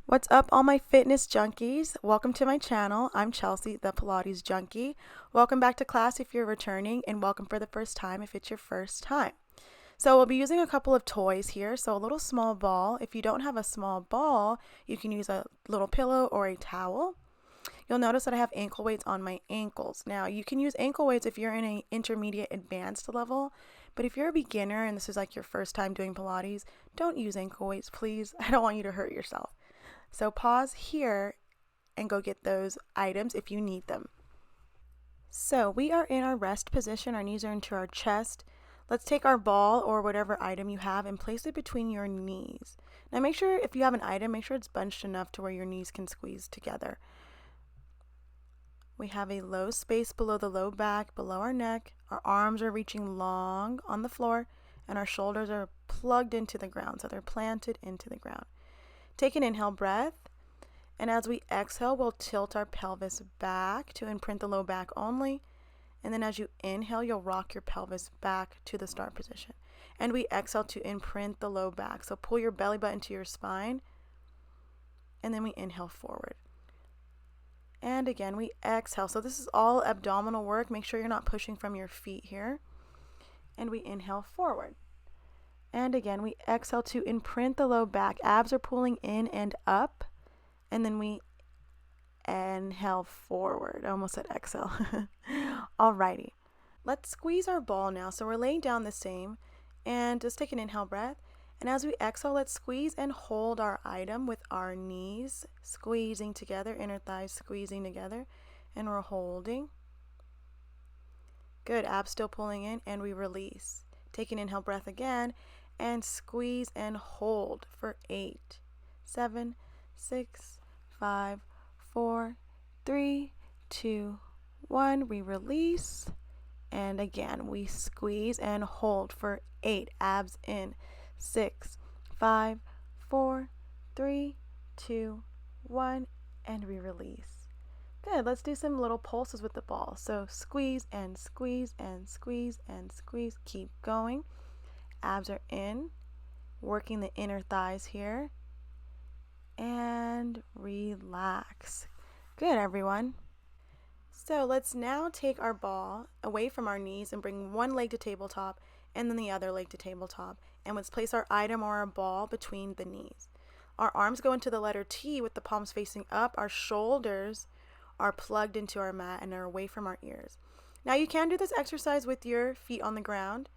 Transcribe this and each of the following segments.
What's up, all my fitness junkies? Welcome to my channel. I'm Chelsea, the Pilates junkie. Welcome back to class if you're returning, and welcome for the first time if it's your first time. So we'll be using a couple of toys here. So a little small ball. If you don't have a small ball, you can use a little pillow or a towel. You'll notice that I have ankle weights on my ankles. Now, you can use ankle weights if you're in an intermediate advanced level, but if you're a beginner and this is like your first time doing Pilates, don't use ankle weights, please. I don't want you to hurt yourself. So pause here and go get those items if you need them. So we are in our rest position. Our knees are into our chest. Let's take our ball or whatever item you have and place it between your knees. Now make sure if you have an item, make sure it's bunched enough to where your knees can squeeze together. We have a low space below the low back, below our neck. Our arms are reaching long on the floor and our shoulders are plugged into the ground, so they're planted into the ground. Take an inhale breath, and as we exhale, we'll tilt our pelvis back to imprint the low back only. And then as you inhale, you'll rock your pelvis back to the start position. And we exhale to imprint the low back. So pull your belly button to your spine, and then we inhale forward. And again, we exhale. So this is all abdominal work. Make sure you're not pushing from your feet here. And we inhale forward. And again, we exhale to imprint the low back. Abs are pulling in and up. And then we inhale forward. I almost said exhale. Alrighty. Let's squeeze our ball now. So we're laying down the same. And just take an inhale breath. And as we exhale, let's squeeze and hold our item with our knees squeezing together, inner thighs squeezing together. And we're holding. Good. Abs still pulling in. And we release. Take an inhale breath again and squeeze and hold for 8, 7, 6, 5, 4, 3, 2, 1. We release. And again, we squeeze and hold for 8. Abs in. 6, 5, 4, 3, 2, 1. And we release. Good. Let's do some little pulses with the ball. So squeeze and squeeze and squeeze and squeeze. Keep going. Abs are in. Working the inner thighs here. And relax. Good, everyone. So let's now take our ball away from our knees and bring one leg to tabletop and then the other leg to tabletop. And let's place our item or our ball between the knees. Our arms go into the letter T with the palms facing up. Our shoulders are plugged into our mat and are away from our ears. Now you can do this exercise with your feet on the ground.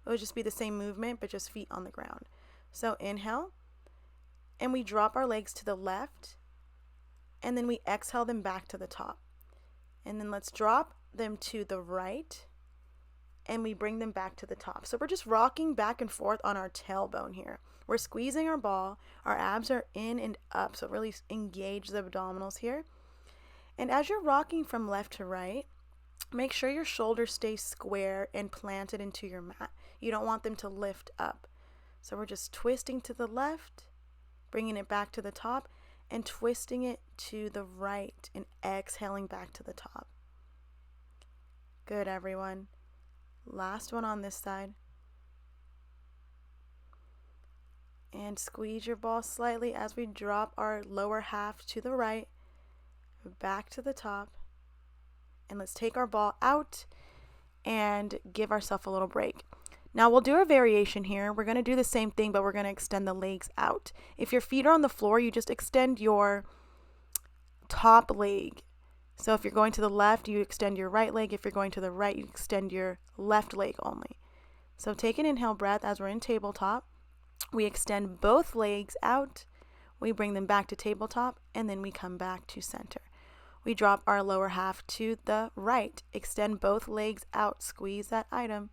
It would just be the same movement, but just feet on the ground. So inhale, and we drop our legs to the left, and then we exhale them back to the top. And then let's drop them to the right, and we bring them back to the top. So we're just rocking back and forth on our tailbone here. We're squeezing our ball. Our abs are in and up, so really engage the abdominals here. And as you're rocking from left to right, make sure your shoulders stay square and planted into your mat. You don't want them to lift up. So we're just twisting to the left, bringing it back to the top, and twisting it to the right and exhaling back to the top. Good, everyone. Last one on this side. And squeeze your ball slightly as we drop our lower half to the right, back to the top. And let's take our ball out and give ourselves a little break. Now we'll do a variation here. We're going to do the same thing, but we're going to extend the legs out. If your feet are on the floor, you just extend your top leg. So if you're going to the left, you extend your right leg. If you're going to the right, you extend your left leg only. So take an inhale breath as we're in tabletop. We extend both legs out. We bring them back to tabletop, and then we come back to center. We drop our lower half to the right, extend both legs out, squeeze that item,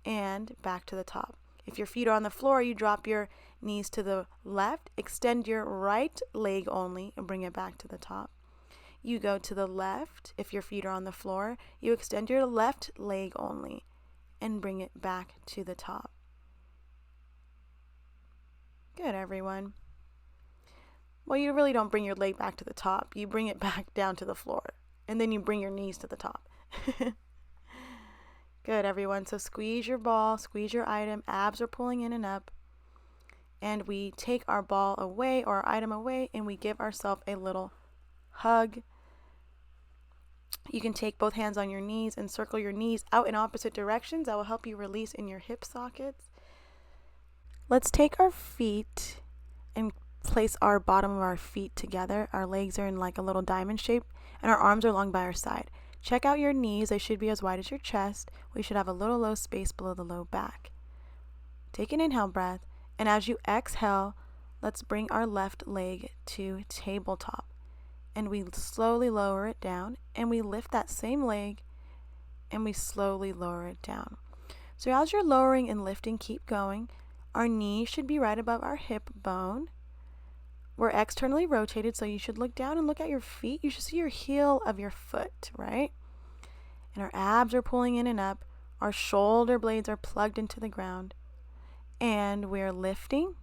and back to the top. If your feet are on the floor, you drop your knees to the left, extend your right leg only, and bring it back to the top. You go to the left. If your feet are on the floor, you extend your left leg only, and bring it back to the top. Good, everyone. Well, you really don't bring your leg back to the top. You bring it back down to the floor. And then you bring your knees to the top. Good, everyone. So squeeze your ball, squeeze your item. Abs are pulling in and up. and we take our ball away or our item away and we give ourselves a little hug. You can take both hands on your knees and circle your knees out in opposite directions. That will help you release in your hip sockets. Let's take our feet and place our bottom of our feet together. Our legs are in like a little diamond shape and our arms are long by our side. Check out your knees. They should be as wide as your chest. We should have a little low space below the low back. Take an inhale breath, and as you exhale, let's bring our left leg to tabletop. And we slowly lower it down, and we lift that same leg, and we slowly lower it down. So as you're lowering and lifting, keep going. Our knee should be right above our hip bone. We're externally rotated, so you should look down and look at your feet. You should see your heel of your foot, right? And our abs are pulling in and up. Our shoulder blades are plugged into the ground. And we're lifting.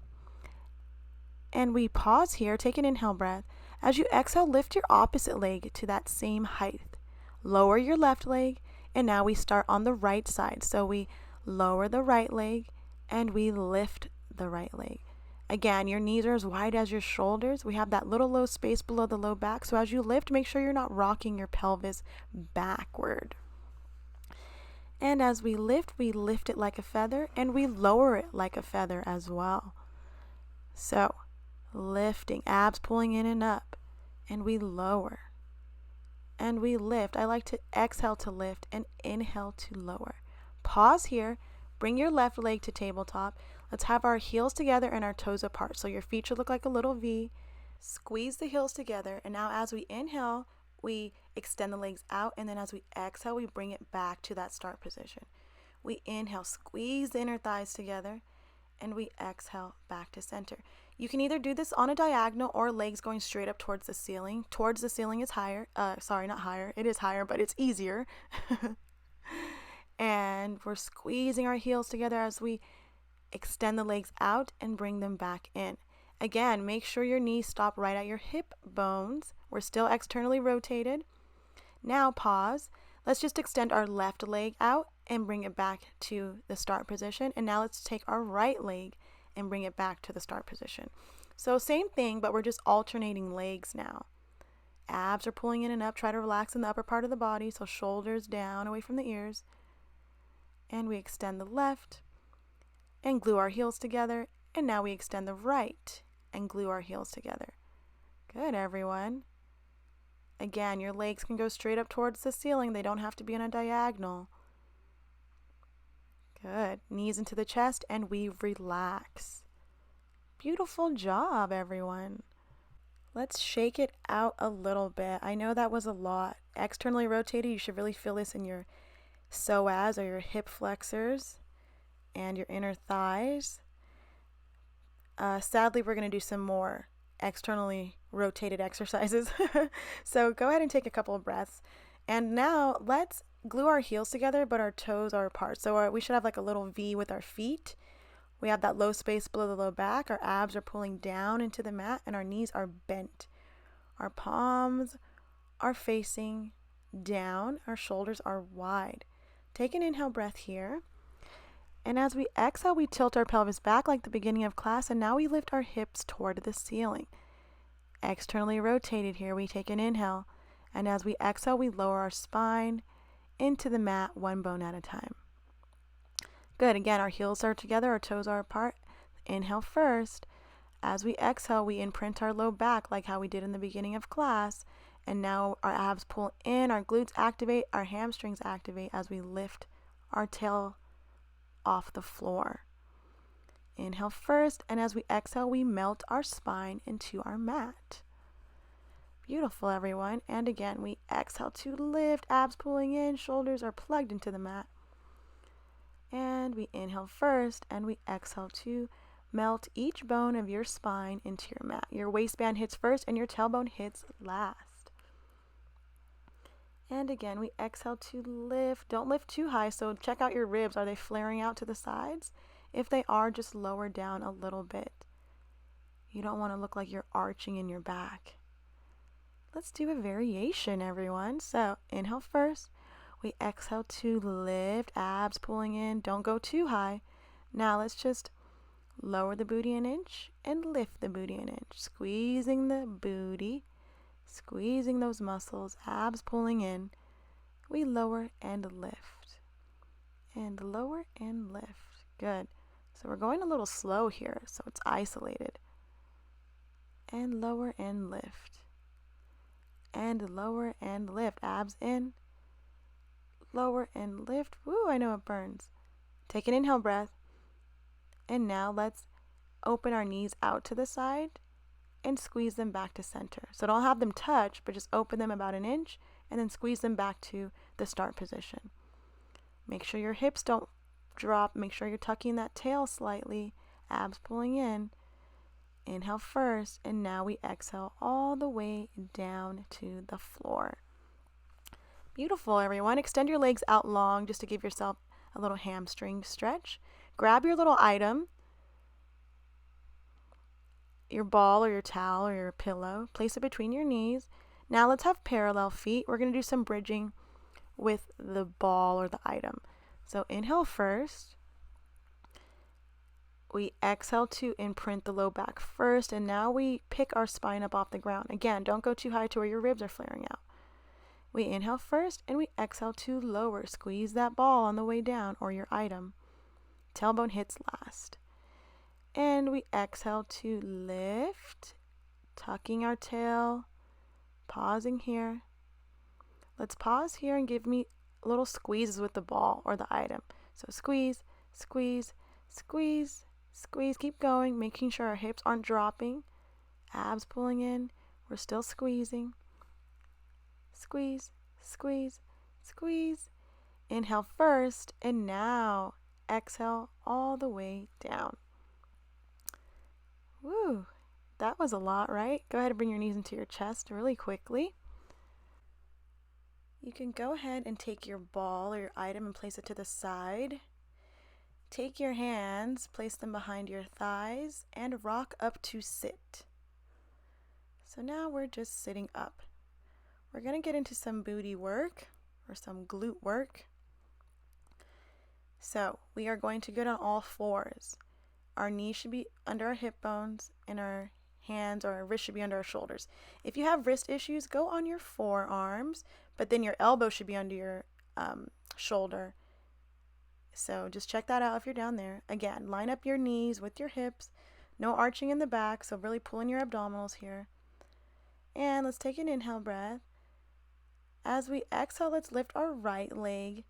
And we pause here. Take an inhale breath. As you exhale, lift your opposite leg to that same height. Lower your left leg. And now we start on the right side. So we lower the right leg and we lift the right leg. Again, your knees are as wide as your shoulders. We have that little low space below the low back. So as you lift, make sure you're not rocking your pelvis backward. And as we lift it like a feather and we lower it like a feather as well. So lifting, abs pulling in and up, and we lower. And we lift. I like to exhale to lift and inhale to lower. Pause here. Bring your left leg to tabletop. Let's have our heels together and our toes apart. So your feet should look like a little V. Squeeze the heels together. And now as we inhale, we extend the legs out. And then as we exhale, we bring it back to that start position. We inhale, squeeze the inner thighs together. And we exhale back to center. You can either do this on a diagonal or legs going straight up towards the ceiling. Towards the ceiling is higher. Sorry, not higher. It is higher, but it's easier. And we're squeezing our heels together as we extend the legs out and bring them back in. Again, make sure your knees stop right at your hip bones. We're still externally rotated. Now pause. Let's just extend our left leg out and bring it back to the start position. And now let's take our right leg and bring it back to the start position. So same thing, but we're just alternating legs now. Abs are pulling in and up. Try to relax in the upper part of the body. So shoulders down, away from the ears. And we extend the left and glue our heels together. And now we extend the right and glue our heels together. Good, everyone. Again, your legs can go straight up towards the ceiling. They don't have to be on a diagonal. Good. Knees into the chest and we relax. Beautiful job, everyone. Let's shake it out a little bit. I know that was a lot. Externally rotated, you should really feel this in your psoas or your hip flexors and your inner thighs. Sadly, we're going to do some more externally rotated exercises. So go ahead and take a couple of breaths. And now let's glue our heels together, but our toes are apart. So we should have like a little V with our feet. We have that low space below the low back. Our abs are pulling down into the mat and our knees are bent. Our palms are facing down. Our shoulders are wide. Take an inhale breath here. And as we exhale, we tilt our pelvis back like the beginning of class. And now we lift our hips toward the ceiling. Externally rotated here, we take an inhale. And as we exhale, we lower our spine into the mat, one bone at a time. Good. Again, our heels are together, our toes are apart. Inhale first. As we exhale, we imprint our low back like how we did in the beginning of class. And now our abs pull in, our glutes activate, our hamstrings activate as we lift our tail off the floor. Inhale first, and as we exhale, we melt our spine into our mat. Beautiful, everyone. And again, we exhale to lift, abs pulling in, shoulders are plugged into the mat. And we inhale first, and we exhale to melt each bone of your spine into your mat. Your waistband hits first, and your tailbone hits last. And again, we exhale to lift. Don't lift too high, so check out your ribs. Are they flaring out to the sides? If they are, just lower down a little bit. You don't want to look like you're arching in your back. Let's do a variation, everyone. So inhale first. We exhale to lift, abs pulling in. Don't go too high. Now let's just Lower the booty an inch and lift the booty an inch. Squeezing the booty, squeezing those muscles, abs pulling in. We lower and lift. And lower and lift. Good. So we're going a little slow here, so it's isolated. And lower and lift. And lower and lift. Abs in. Lower and lift. Woo, I know it burns. Take an inhale breath. And now let's open our knees out to the side and squeeze them back to center. So don't have them touch, but just open them about an inch and then squeeze them back to the start position. Make sure your hips don't drop. Make sure you're tucking that tail slightly. Abs pulling in. Inhale first, and now we exhale all the way down to the floor. Beautiful, everyone. Extend your legs out long just to give yourself a little hamstring stretch. Grab your little item, your ball or your towel or your pillow. Place it between your knees. Now let's have parallel feet. We're going to do some bridging with the ball or the item. So inhale first. We exhale to imprint the low back first, and now we pick our spine up off the ground. Again, don't go too high to where your ribs are flaring out. We inhale first, and we exhale to lower. Squeeze that ball on the way down, or your item. Tailbone hits last. And we exhale to lift, tucking our tail, pausing here. Let's pause here and give me little squeezes with the ball or the item. So squeeze, squeeze, squeeze, squeeze. Keep going, making sure our hips aren't dropping. Abs pulling in. We're still squeezing. Squeeze, squeeze, squeeze. Inhale first, and now exhale all the way down. Woo, that was a lot, right? Go ahead and bring your knees into your chest really quickly. You can go ahead and take your ball or your item and place it to the side. Take your hands, place them behind your thighs, and rock up to sit. So now we're just sitting up. We're going to get into some booty work or some glute work. So we are going to get on all fours. Our knees should be under our hip bones, and our hands or our wrists should be under our shoulders. If you have wrist issues, go on your forearms, but then your elbow should be under your shoulder. So just check that out if you're down there. Again, line up your knees with your hips. No arching in the back, so really pulling your abdominals here. And let's take an inhale breath. As we exhale, let's lift our right leg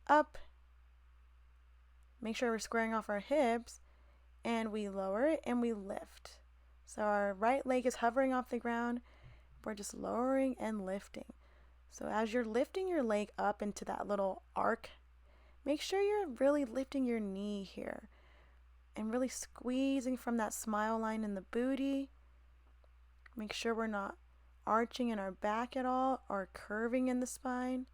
up. Make sure we're squaring off our hips, and we lower it and we lift. So our right leg is hovering off the ground. We're just lowering and lifting. So as you're lifting your leg up into that little arc, make sure you're really lifting your knee here and really squeezing from that smile line in the booty. Make sure we're not arching in our back at all or curving in the spine.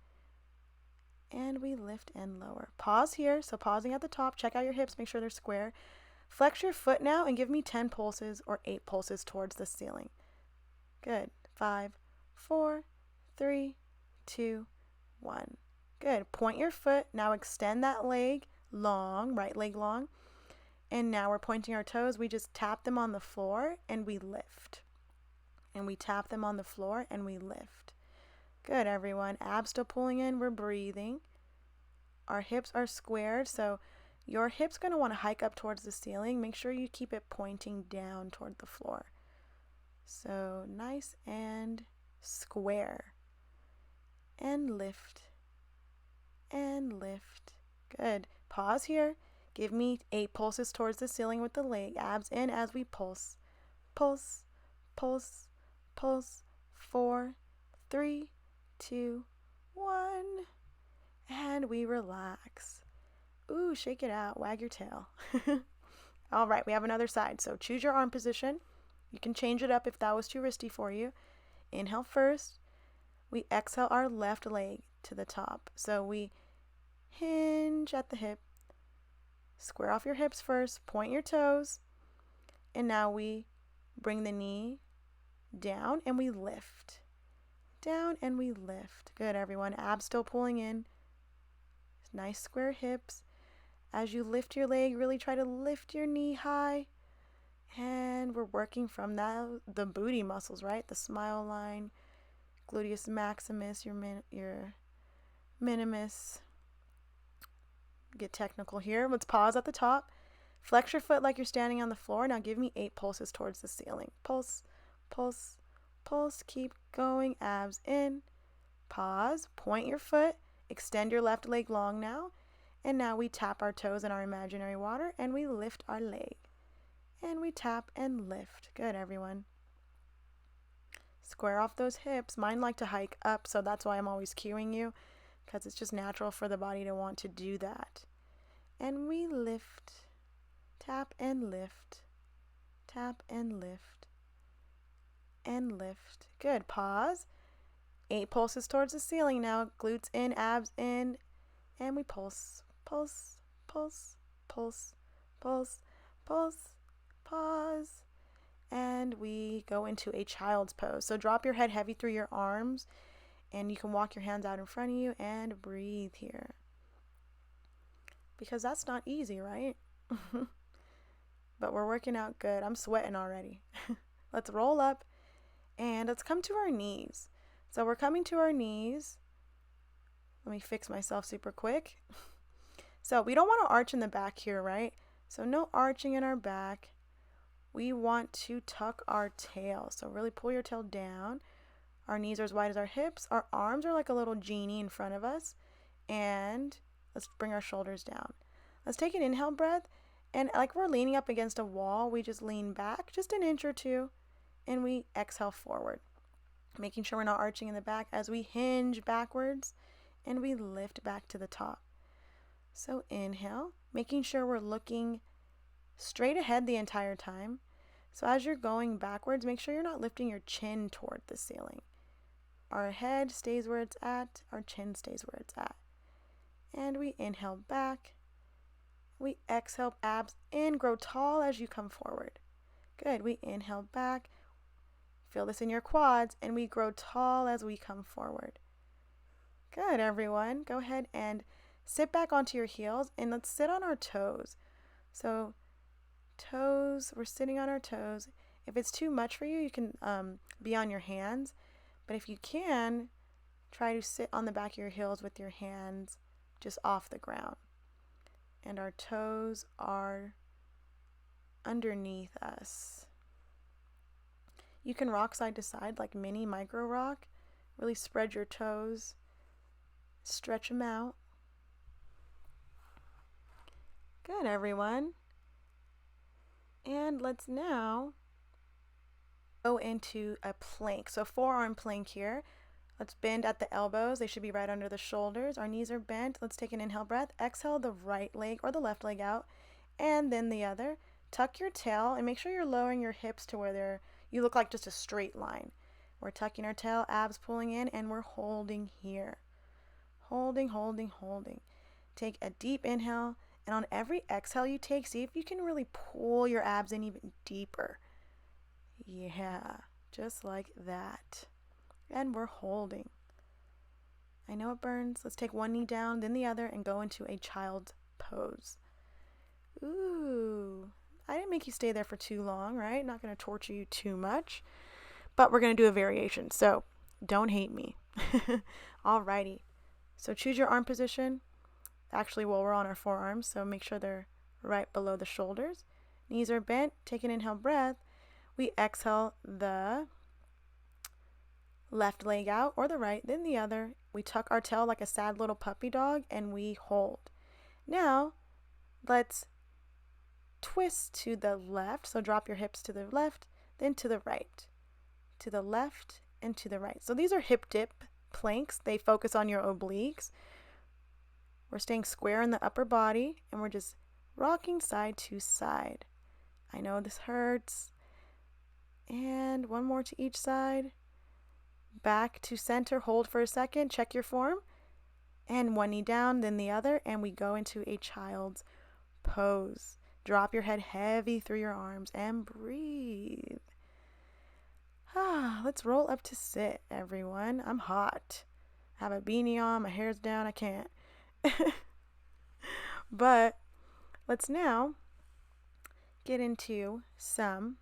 And we lift and lower. Pause here. So pausing at the top, check out your hips, make sure they're square. Flex your foot now and give me 10 pulses or 8 pulses towards the ceiling. Good. 5, 4, 3, 2, 1. Good. Point your foot. Now extend that leg long, right leg long. And now we're pointing our toes. We just tap them on the floor and we lift. And we tap them on the floor and we lift. Good, everyone. Abs still pulling in. We're breathing. Our hips are squared, so your hip's going to want to hike up towards the ceiling. Make sure you keep it pointing down toward the floor. So nice and square. And lift. And lift. Good. Pause here. Give me 8 pulses towards the ceiling with the leg. Abs in as we pulse. Pulse, pulse, pulse. 4, 3, 2, 1. And we relax. Ooh, shake it out. Wag your tail. All right, we have another side. So choose your arm position. You can change it up if that was too risky for you. Inhale first. We exhale our left leg to the top. So we hinge at the hip. Square off your hips first. Point your toes. And now we bring the knee down and we lift. Down and we lift. Good, everyone. Abs still pulling in. Nice square hips. As you lift your leg, really try to lift your knee high. And we're working from the booty muscles, right? The smile line, gluteus maximus, your minimus. Get technical here. Let's pause at the top. Flex your foot like you're standing on the floor. Now give me 8 pulses towards the ceiling. Pulse, pulse, pulse. Keep going. Abs in. Pause. Point your foot. Extend your left leg long now. And now we tap our toes in our imaginary water and we lift our leg. And we tap and lift. Good, everyone. Square off those hips. Mine like to hike up, so that's why I'm always cueing you, because it's just natural for the body to want to do that. And we lift. Tap and lift. Tap and lift. And lift. Good. Pause. 8 pulses towards the ceiling now. Glutes in, abs in. And we pulse. Pulse. Pulse. Pulse. Pulse. Pulse. Pause. And we go into a child's pose. So drop your head heavy through your arms. And you can walk your hands out in front of you and breathe here. Because that's not easy, right? But we're working out good. I'm sweating already. Let's roll up and let's come to our knees. So we're coming to our knees. Let me fix myself super quick. So we don't want to arch in the back here, right? So no arching in our back. We want to tuck our tail. So really pull your tail down. Our knees are as wide as our hips. Our arms are like a little genie in front of us. And let's bring our shoulders down. Let's take an inhale breath. And like we're leaning up against a wall, we just lean back just an inch or two. And we exhale forward. Making sure we're not arching in the back as we hinge backwards. And we lift back to the top. So inhale. Making sure we're looking straight ahead the entire time. So as you're going backwards, make sure you're not lifting your chin toward the ceiling. Our head stays where it's at. Our chin stays where it's at. And we inhale back. We exhale, abs in, grow tall as you come forward. Good. We inhale back. Feel this in your quads. And we grow tall as we come forward. Good, everyone. Go ahead and sit back onto your heels. And let's sit on our toes. So toes, we're sitting on our toes. If it's too much for you, you can be on your hands. But if you can, try to sit on the back of your heels with your hands just off the ground. And our toes are underneath us. You can rock side to side like mini micro rock. Really spread your toes. Stretch them out. Good, everyone. And let's now go into a plank. So forearm plank here. Let's bend at the elbows. They should be right under the shoulders. Our knees are bent. Let's take an inhale breath. Exhale the right leg or the left leg out. And then the other. Tuck your tail and make sure you're lowering your hips to where you look like just a straight line. We're tucking our tail, abs pulling in, and we're holding here. Holding, holding, holding. Take a deep inhale. And on every exhale you take, see if you can really pull your abs in even deeper. Yeah, just like that. And we're holding. I know it burns. Let's take one knee down, then the other, and go into a child's pose. Ooh, I didn't make you stay there for too long, right? Not going to torture you too much. But we're going to do a variation, so don't hate me. Alrighty. So choose your arm position. Actually, well, we're on our forearms, so make sure they're right below the shoulders. Knees are bent. Take an inhale breath. We exhale the left leg out or the right, then the other. We tuck our tail like a sad little puppy dog, and we hold. Now, let's twist to the left. So drop your hips to the left, then to the right. To the left and to the right. So these are hip dip planks. They focus on your obliques. We're staying square in the upper body, and we're just rocking side to side. I know this hurts. And one more to each side. Back to center. Hold for a second. Check your form. And one knee down, then the other, and we go into a child's pose. Drop your head heavy through your arms and breathe. Let's roll up to sit, everyone. I'm hot. I have a beanie on. My hair's down. I can't. But Let's now get into some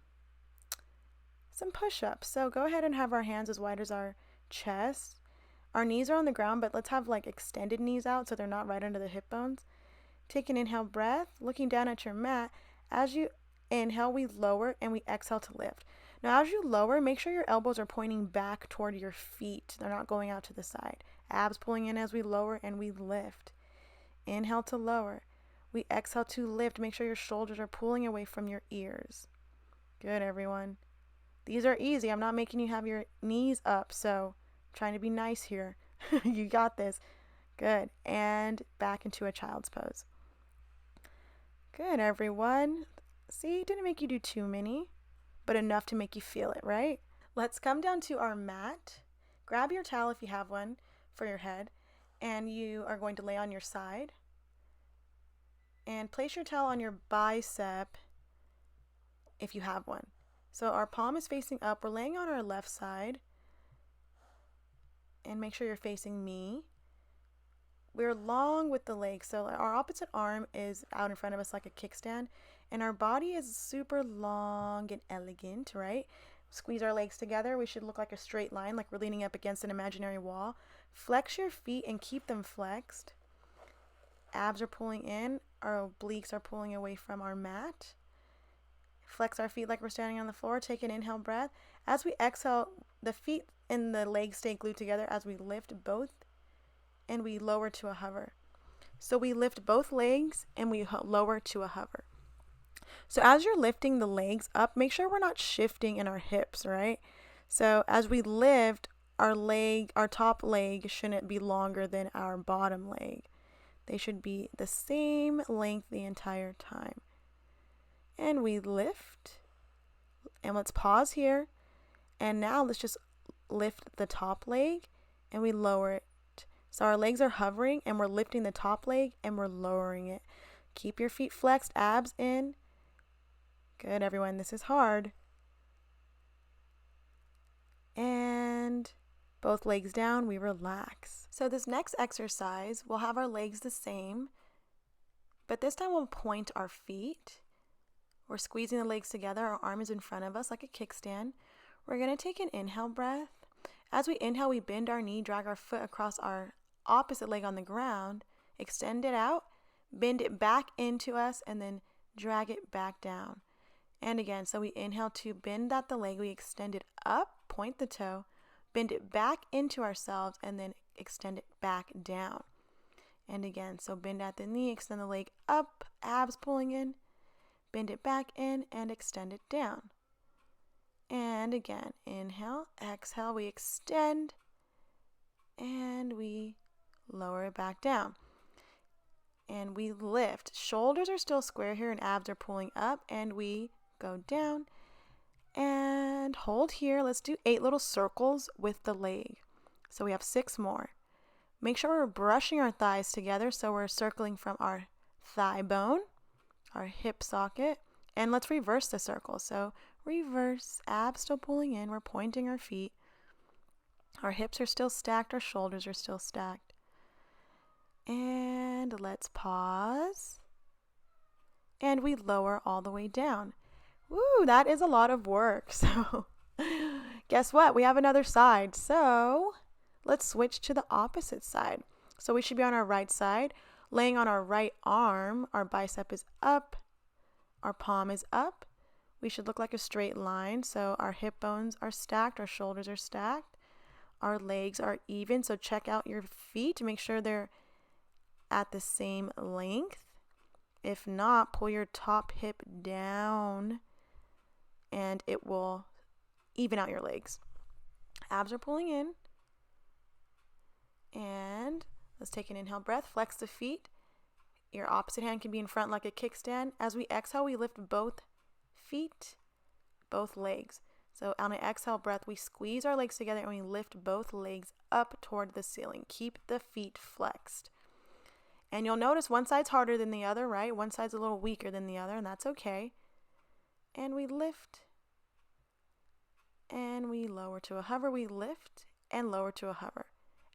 push-ups. So go ahead and have our hands as wide as our chest. Our knees are on the ground, but let's have like extended knees out so they're not right under the hip bones. Take an inhale breath, looking down at your mat. As you inhale, we lower, and we exhale to lift. Now as you lower, make sure your elbows are pointing back toward your feet. They're not going out to the side. Abs pulling in as we lower, and we lift. Inhale to lower. We exhale to lift. Make sure your shoulders are pulling away from your ears. Good, everyone. These are easy. I'm not making you have your knees up, so I'm trying to be nice here. You got this. Good. And back into a child's pose. Good, everyone. See, didn't make you do too many, but enough to make you feel it, right? Let's come down to our mat. Grab your towel if you have one for your head, and you are going to lay on your side. And place your towel on your bicep if you have one. So our palm is facing up. We're laying on our left side. And make sure you're facing me. We're long with the legs, so our opposite arm is out in front of us like a kickstand. And our body is super long and elegant, right? Squeeze our legs together. We should look like a straight line, like we're leaning up against an imaginary wall. Flex your feet and keep them flexed. Abs are pulling in. Our obliques are pulling away from our mat. Flex our feet like we're standing on the floor. Take an inhale breath. As we exhale, the feet and the legs stay glued together as we lift both and we lower to a hover. So we lift both legs and we lower to a hover. So as you're lifting the legs up, make sure we're not shifting in our hips, right? So as we lift, our top leg shouldn't be longer than our bottom leg. They should be the same length the entire time. And we lift. And let's pause here. And now let's just lift the top leg and we lower it. So our legs are hovering and we're lifting the top leg and we're lowering it. Keep your feet flexed, abs in. Good, everyone. This is hard. And both legs down, we relax. So this next exercise, we'll have our legs the same, but this time we'll point our feet. We're squeezing the legs together. Our arm is in front of us like a kickstand. We're going to take an inhale breath. As we inhale, we bend our knee, drag our foot across our opposite leg on the ground, extend it out, bend it back into us, and then drag it back down. And again, so we inhale to bend at the leg, we extend it up, point the toe, bend it back into ourselves, and then extend it back down. And again, so bend at the knee, extend the leg up, abs pulling in, bend it back in, and extend it down. And again, inhale, exhale, we extend, and we lower it back down. And we lift. Shoulders are still square here, and abs are pulling up, and we go down. And hold here. Let's do 8 little circles with the leg. So we have 6 more. Make sure we're brushing our thighs together, so we're circling from our thigh bone, our hip socket, and let's reverse the circle. So reverse, abs still pulling in, we're pointing our feet. Our hips are still stacked, our shoulders are still stacked. And let's pause. And we lower all the way down. Woo, that is a lot of work. So guess what? We have another side. So let's switch to the opposite side. So we should be on our right side, laying on our right arm. Our bicep is up. Our palm is up. We should look like a straight line. So our hip bones are stacked. Our shoulders are stacked. Our legs are even. So check out your feet to make sure they're at the same length. If not, pull your top hip down and it will even out your legs. Abs are pulling in. And let's take an inhale breath. Flex the feet. Your opposite hand can be in front like a kickstand. As we exhale, we lift both feet, both legs. So on an exhale breath, we squeeze our legs together and we lift both legs up toward the ceiling. Keep the feet flexed. And you'll notice one side's harder than the other, right? One side's a little weaker than the other, and that's okay. And we lift. And we lower to a hover. We lift and lower to a hover.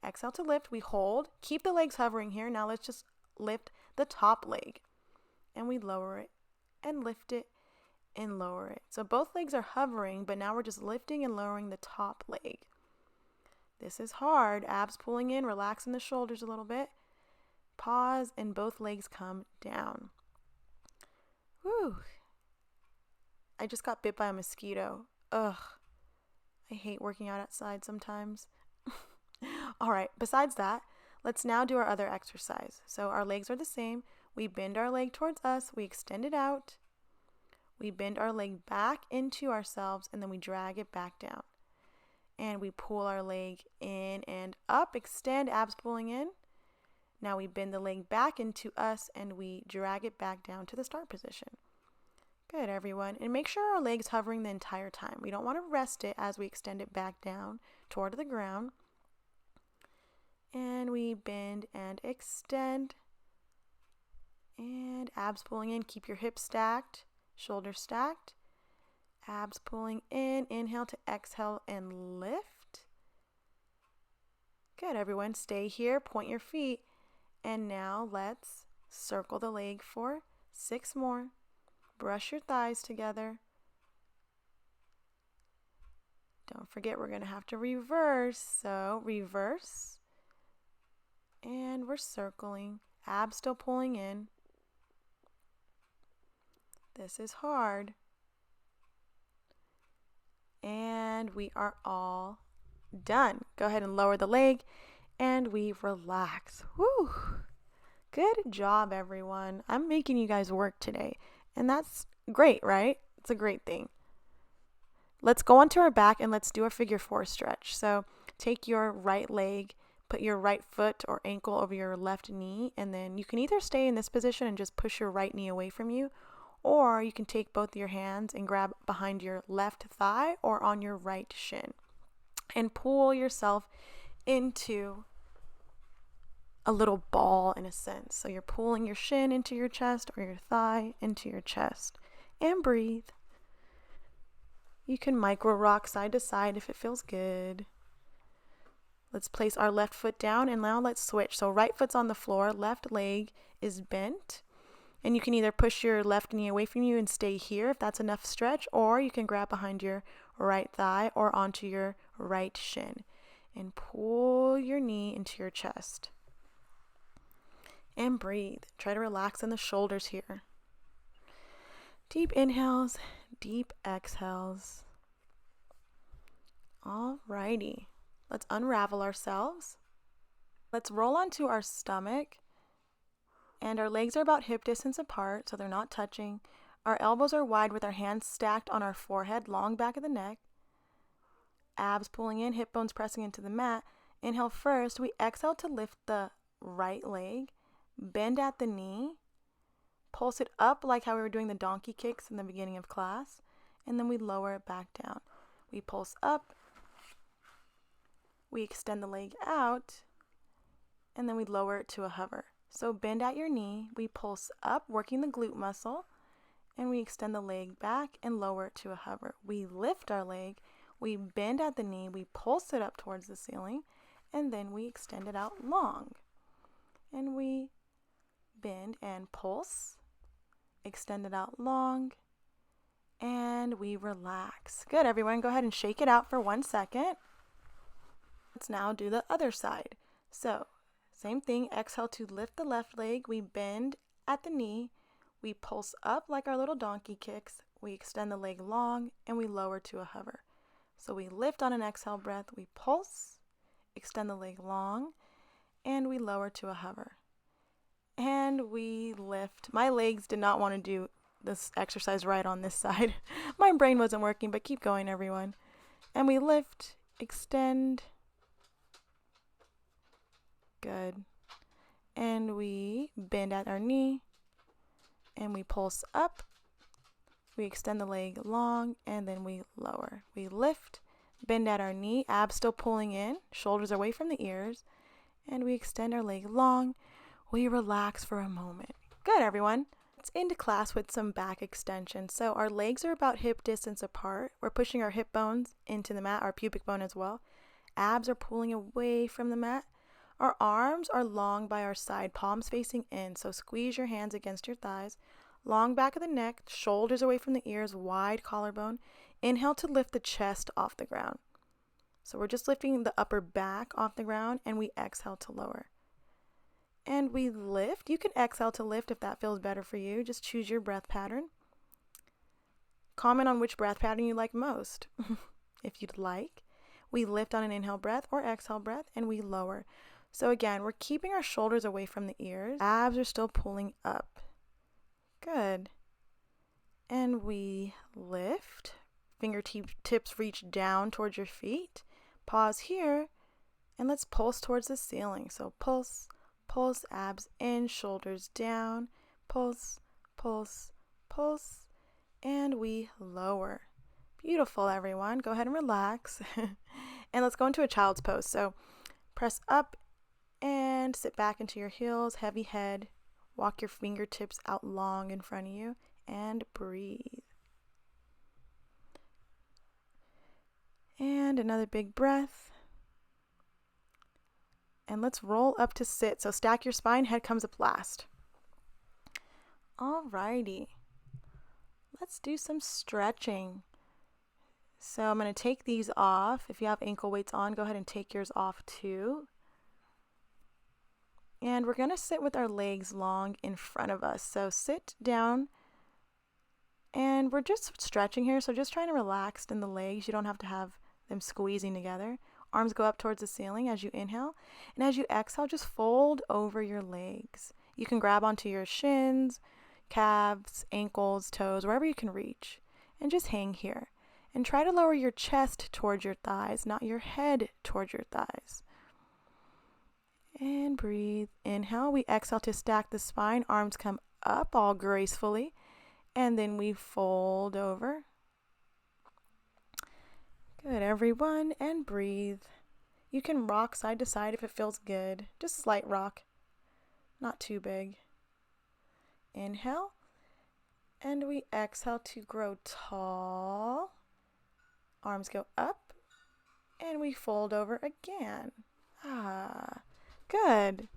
Exhale to lift. We hold. Keep the legs hovering here. Now let's just lift the top leg. and we lower it and lift it and lower it. So both legs are hovering, but now we're just lifting and lowering the top leg. This is hard. Abs pulling in, relaxing the shoulders a little bit. Pause, and both legs come down. Whew. I just got bit by a mosquito. Ugh. I hate working out outside sometimes. All right, besides that, let's now do our other exercise. So our legs are the same. We bend our leg towards us. We extend it out. We bend our leg back into ourselves, and then we drag it back down. And we pull our leg in and up. Extend, abs pulling in. Now we bend the leg back into us, and we drag it back down to the start position. Good, everyone. And make sure our leg's hovering the entire time. We don't want to rest it as we extend it back down toward the ground. And we bend and extend. And abs pulling in. Keep your hips stacked, shoulders stacked. Abs pulling in. Inhale to exhale and lift. Good, everyone. Stay here. Point your feet. And now let's circle the leg for 6 more. Brush your thighs together. Don't forget, we're going to have to reverse. So reverse. And we're circling. Abs still pulling in. This is hard. And we are all done. Go ahead and lower the leg. And we relax. Woo! Good job, everyone. I'm making you guys work today. And that's great, right? It's a great thing. Let's go onto our back and let's do a figure 4 stretch. So take your right leg, put your right foot or ankle over your left knee, and then you can either stay in this position and just push your right knee away from you, or you can take both your hands and grab behind your left thigh or on your right shin and pull yourself into a little ball in a sense. So you're pulling your shin into your chest or your thigh into your chest. And breathe. You can micro rock side to side if it feels good. Let's place our left foot down and now let's switch. So right foot's on the floor, left leg is bent. And you can either push your left knee away from you and stay here if that's enough stretch, or you can grab behind your right thigh or onto your right shin and pull your knee into your chest. And breathe. Try to relax in the shoulders here. Deep inhales, deep exhales. Alrighty. Let's unravel ourselves. Let's roll onto our stomach. And our legs are about hip distance apart, so they're not touching. Our elbows are wide with our hands stacked on our forehead, long back of the neck. Abs pulling in, hip bones pressing into the mat. Inhale first. We exhale to lift the right leg. Bend at the knee. Pulse it up like how we were doing the donkey kicks in the beginning of class. And then we lower it back down. We pulse up. We extend the leg out. And then we lower it to a hover. So bend at your knee. We pulse up, working the glute muscle. And we extend the leg back and lower it to a hover. We lift our leg. We bend at the knee. We pulse it up towards the ceiling. And then we extend it out long. And we bend and pulse, extend it out long, and we relax. Good, everyone. Go ahead and shake it out for 1 second. Let's now do the other side. So, same thing. Exhale to lift the left leg. We bend at the knee. We pulse up like our little donkey kicks. We extend the leg long, and we lower to a hover. So we lift on an exhale breath. We pulse, extend the leg long, and we lower to a hover. And we lift. My legs did not want to do this exercise right on this side. My brain wasn't working, but keep going, everyone. And we lift, extend. Good. And we bend at our knee. And we pulse up. We extend the leg long, and then we lower. We lift, bend at our knee, abs still pulling in, shoulders away from the ears. And we extend our leg long. We relax for a moment. Good, everyone. Let's end class with some back extension. So our legs are about hip distance apart. We're pushing our hip bones into the mat, our pubic bone as well. Abs are pulling away from the mat. Our arms are long by our side, palms facing in. So squeeze your hands against your thighs. long back of the neck, shoulders away from the ears, wide collarbone. Inhale to lift the chest off the ground. So we're just lifting the upper back off the ground, and we exhale to lower. And we lift. You can exhale to lift if that feels better for you. Just choose your breath pattern. Comment on which breath pattern you like most, if you'd like. We lift on an inhale breath or exhale breath, and we lower. So again, we're keeping our shoulders away from the ears. Abs are still pulling up. Good. And we lift. Fingertips reach down towards your feet. Pause here, and let's pulse towards the ceiling. So pulse, pulse, abs in, shoulders down. Pulse, pulse, pulse, and we lower. Beautiful, everyone. Go ahead and relax. And let's go into a child's pose. So press up and sit back into your heels, heavy head. Walk your fingertips out long in front of you and breathe. And another big breath. And let's roll up to sit. So stack your spine, head comes up last. Alrighty. Let's do some stretching. So I'm going to take these off. If you have ankle weights on, go ahead and take yours off too. And we're going to sit with our legs long in front of us. So sit down. And we're just stretching here. So just trying to relax in the legs. You don't have to have them squeezing together. Arms go up towards the ceiling as you inhale. And as you exhale, just fold over your legs. You can grab onto your shins, calves, ankles, toes, wherever you can reach. And just hang here. And try to lower your chest towards your thighs, not your head towards your thighs. And breathe. Inhale. We exhale to stack the spine. Arms come up all gracefully. And then we fold over. Good, everyone. And breathe. You can rock side to side if it feels good. Just slight rock. Not too big. Inhale. And we exhale to grow tall. Arms go up, and we fold over again. Good.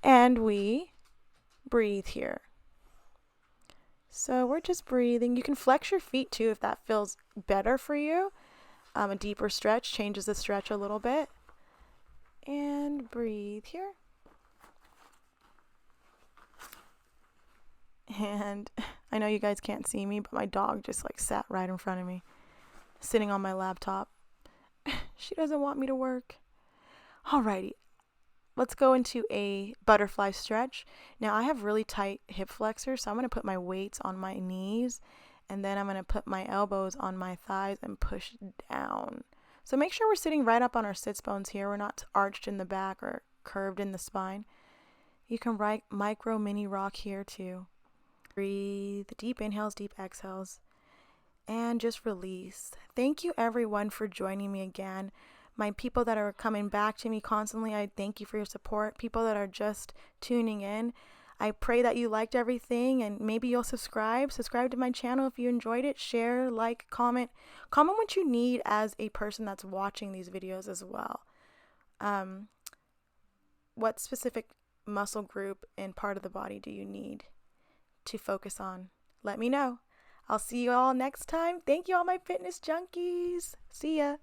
And we breathe here. So we're just breathing. You can flex your feet too if that feels better for you. A deeper stretch changes the stretch a little bit. And breathe here. And I know you guys can't see me, but my dog just sat right in front of me, sitting on my laptop. She doesn't want me to work. Alrighty, let's go into a butterfly stretch. Now I have really tight hip flexors, so I'm going to put my weights on my knees, and then I'm going to put my elbows on my thighs and push down. So make sure we're sitting right up on our sits bones here. We're not arched in the back or curved in the spine. You can micro mini rock here too. Breathe, deep inhales, deep exhales. And just release. Thank you everyone for joining me again. My people that are coming back to me constantly, I thank you for your support. People that are just tuning in, I pray that you liked everything, and maybe you'll subscribe to my channel if you enjoyed it. Share, like, comment what you need as a person that's watching these videos as well. What specific muscle group and part of the body do you need to focus on? Let me know. I'll see you all next time. Thank you, all my fitness junkies. See ya.